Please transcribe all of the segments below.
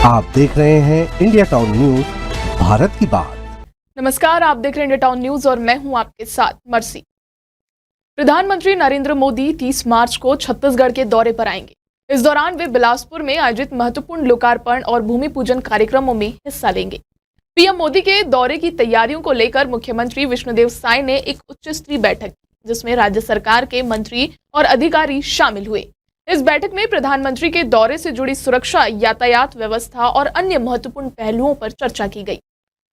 आप देख रहे हैं इंडिया टाउन न्यूज, भारत की बात। नमस्कार, आप देख रहे हैं इंडिया टाउन न्यूज और मैं हूं आपके साथ मर्सी। प्रधानमंत्री नरेंद्र मोदी 30 मार्च को छत्तीसगढ़ के दौरे पर आएंगे। इस दौरान वे बिलासपुर में आयोजित महत्वपूर्ण लोकार्पण और भूमि पूजन कार्यक्रमों में हिस्सा लेंगे। पीएम मोदी के दौरे की तैयारियों को लेकर मुख्यमंत्री विष्णुदेव साय ने एक उच्च स्तरीय बैठक की, जिसमें राज्य सरकार के मंत्री और अधिकारी शामिल हुए। इस बैठक में प्रधानमंत्री के दौरे से जुड़ी सुरक्षा, यातायात व्यवस्था और अन्य महत्वपूर्ण पहलुओं पर चर्चा की गई।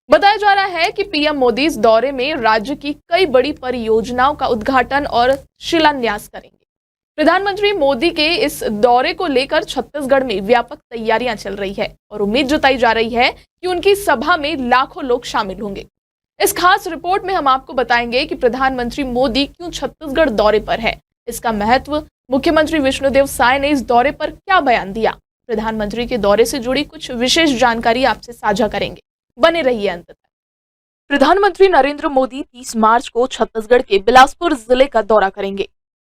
बताया जा रहा है कि पीएम मोदी इस दौरे में राज्य की कई बड़ी परियोजनाओं का उद्घाटन और शिलान्यास करेंगे। प्रधानमंत्री मोदी के इस दौरे को लेकर छत्तीसगढ़ में व्यापक तैयारियां चल रही है और उम्मीद जताई जा रही है कि उनकी सभा में लाखों लोग शामिल होंगे। इस खास रिपोर्ट में हम आपको बताएंगे कि प्रधानमंत्री मोदी क्यों छत्तीसगढ़ दौरे पर है, इसका महत्व, मुख्यमंत्री विष्णुदेव साय ने इस दौरे पर क्या बयान दिया। प्रधानमंत्री के दौरे से जुड़ी कुछ विशेष जानकारी आपसे साझा करेंगे, बने रहिए अंत तक। प्रधानमंत्री नरेंद्र मोदी 30 मार्च को छत्तीसगढ़ के बिलासपुर जिले का दौरा करेंगे।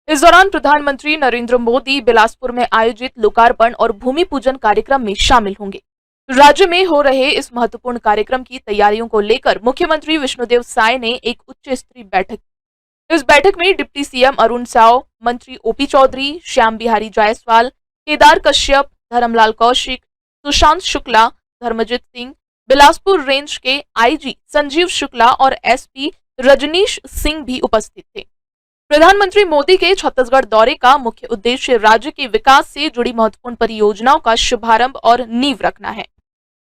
इस दौरान प्रधानमंत्री नरेंद्र मोदी बिलासपुर में आयोजित लोकार्पण और भूमि पूजन कार्यक्रम में शामिल होंगे। राज्य में हो रहे इस महत्वपूर्ण कार्यक्रम की तैयारियों को लेकर मुख्यमंत्री विष्णुदेव साय ने एक उच्च स्तरीय बैठक की। इस बैठक में डिप्टी सीएम अरुण साव, मंत्री ओपी चौधरी, श्याम बिहारी जायसवाल, केदार कश्यप, धर्मलाल कौशिक, सुशांत शुक्ला, धर्मजीत सिंह, बिलासपुर रेंज के आईजी संजीव शुक्ला और एसपी रजनीश सिंह भी उपस्थित थे। प्रधानमंत्री मोदी के छत्तीसगढ़ दौरे का मुख्य उद्देश्य राज्य के विकास से जुड़ी महत्वपूर्ण परियोजनाओं का शुभारंभ और नींव रखना है।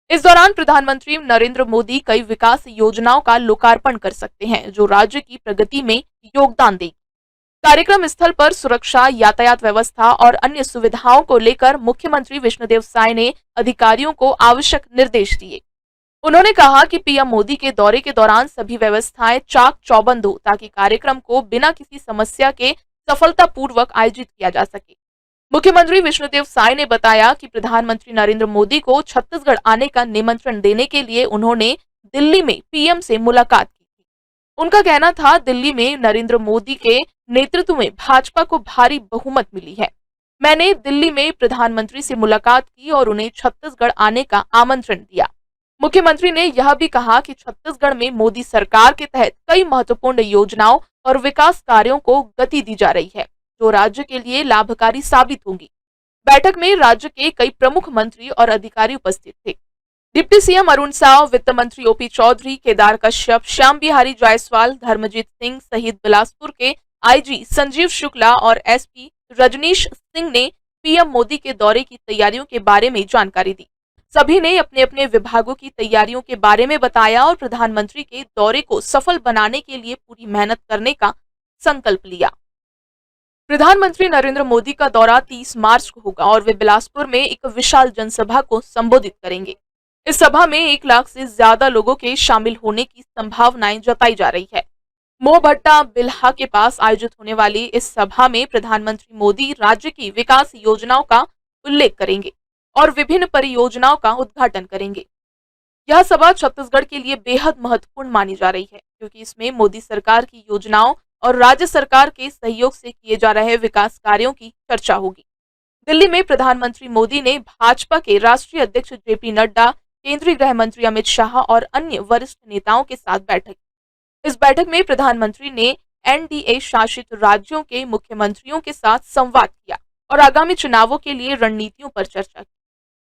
इस दौरान प्रधानमंत्री नरेंद्र मोदी कई विकास योजनाओं का लोकार्पण कर सकते हैं, जो राज्य की प्रगति में योगदान देगी। कार्यक्रम स्थल पर सुरक्षा, यातायात व्यवस्था और अन्य सुविधाओं को लेकर मुख्यमंत्री विष्णुदेव साय ने अधिकारियों को आवश्यक निर्देश दिए। उन्होंने कहा कि पीएम मोदी के दौरे के दौरान सभी व्यवस्थाएं चाक चौबंद हो, ताकि कार्यक्रम को बिना किसी समस्या के सफलतापूर्वक आयोजित किया जा सके। मुख्यमंत्री विष्णुदेव साय ने बताया कि प्रधानमंत्री नरेंद्र मोदी को छत्तीसगढ़ आने का निमंत्रण देने के लिए उन्होंने दिल्ली में पीएम से मुलाकात की थी। उनका कहना था, दिल्ली में नरेंद्र मोदी के नेतृत्व में भाजपा को भारी बहुमत मिली है। मैंने दिल्ली में प्रधानमंत्री से मुलाकात की और उन्हें छत्तीसगढ़ आने का आमंत्रण दिया। मुख्यमंत्री ने यह भी कहा कि छत्तीसगढ़ में मोदी सरकार के तहत कई महत्वपूर्ण योजनाओं और विकास कार्यों को गति दी जा रही है, जो राज्य के लिए लाभकारी साबित होंगी। बैठक में राज्य के कई प्रमुख मंत्री और अधिकारी उपस्थित थे। डिप्टी सीएम अरुण साव, वित्त मंत्री ओपी चौधरी, केदार कश्यप, श्याम बिहारी जायसवाल, धर्मजीत सिंह सहित बिलासपुर के आईजी संजीव शुक्ला और एसपी रजनीश सिंह ने पीएम मोदी के दौरे की तैयारियों के बारे में जानकारी दी। सभी ने अपने अपने विभागों की तैयारियों के बारे में बताया और प्रधानमंत्री के दौरे को सफल बनाने के लिए पूरी मेहनत करने का संकल्प लिया। प्रधानमंत्री नरेंद्र मोदी का दौरा 30 मार्च को होगा और वे बिलासपुर में एक विशाल जनसभा को संबोधित करेंगे। इस सभा में 1 लाख से ज्यादा लोगों के शामिल होने की संभावनाएं जताई जा रही है। मोहभट्टा बिल्हा के पास आयोजित होने वाली इस सभा में प्रधानमंत्री मोदी राज्य की विकास योजनाओं का उल्लेख करेंगे और विभिन्न परियोजनाओं का उद्घाटन करेंगे। यह सभा छत्तीसगढ़ के लिए बेहद महत्वपूर्ण मानी जा रही है, क्योंकि इसमें मोदी सरकार की योजनाओं और राज्य सरकार के सहयोग से किए जा रहे विकास कार्यों की चर्चा होगी। दिल्ली में प्रधानमंत्री मोदी ने भाजपा के राष्ट्रीय अध्यक्ष जेपी नड्डा, केंद्रीय गृह मंत्री अमित शाह और अन्य वरिष्ठ नेताओं के साथ बैठक। इस बैठक में प्रधानमंत्री ने एनडीए शासित राज्यों के मुख्यमंत्रियों के साथ संवाद किया और आगामी चुनावों के लिए रणनीतियों पर चर्चा की।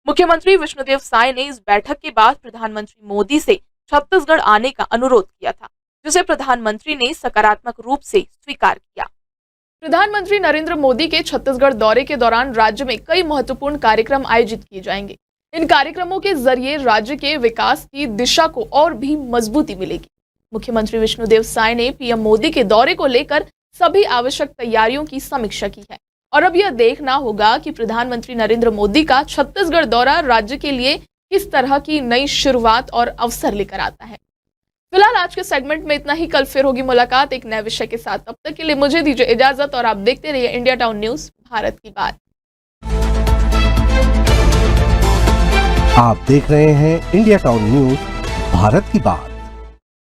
मुख्यमंत्री विष्णुदेव साय ने इस बैठक के बाद प्रधानमंत्री मोदी से छत्तीसगढ़ आने का अनुरोध किया था, जिसे प्रधानमंत्री ने सकारात्मक रूप से स्वीकार किया। प्रधानमंत्री नरेंद्र मोदी के छत्तीसगढ़ दौरे के दौरान राज्य में कई महत्वपूर्ण कार्यक्रम आयोजित किए जाएंगे। इन कार्यक्रमों के जरिए राज्य के विकास की दिशा को और भी मजबूती मिलेगी। मुख्यमंत्री विष्णुदेव साय ने पीएम मोदी के दौरे को लेकर सभी आवश्यक तैयारियों की समीक्षा की है और अब यह देखना होगा कि प्रधानमंत्री नरेंद्र मोदी का छत्तीसगढ़ दौरा राज्य के लिए किस तरह की नई शुरुआत और अवसर लेकर आता है। फिलहाल आज के सेगमेंट में इतना ही। कल फिर होगी मुलाकात एक नए विषय के साथ। तब तक के लिए मुझे दीजिए इजाजत और आप देखते रहिए इंडिया टाउन न्यूज, भारत की बात। आप देख रहे हैं इंडिया टाउन न्यूज, भारत की बात।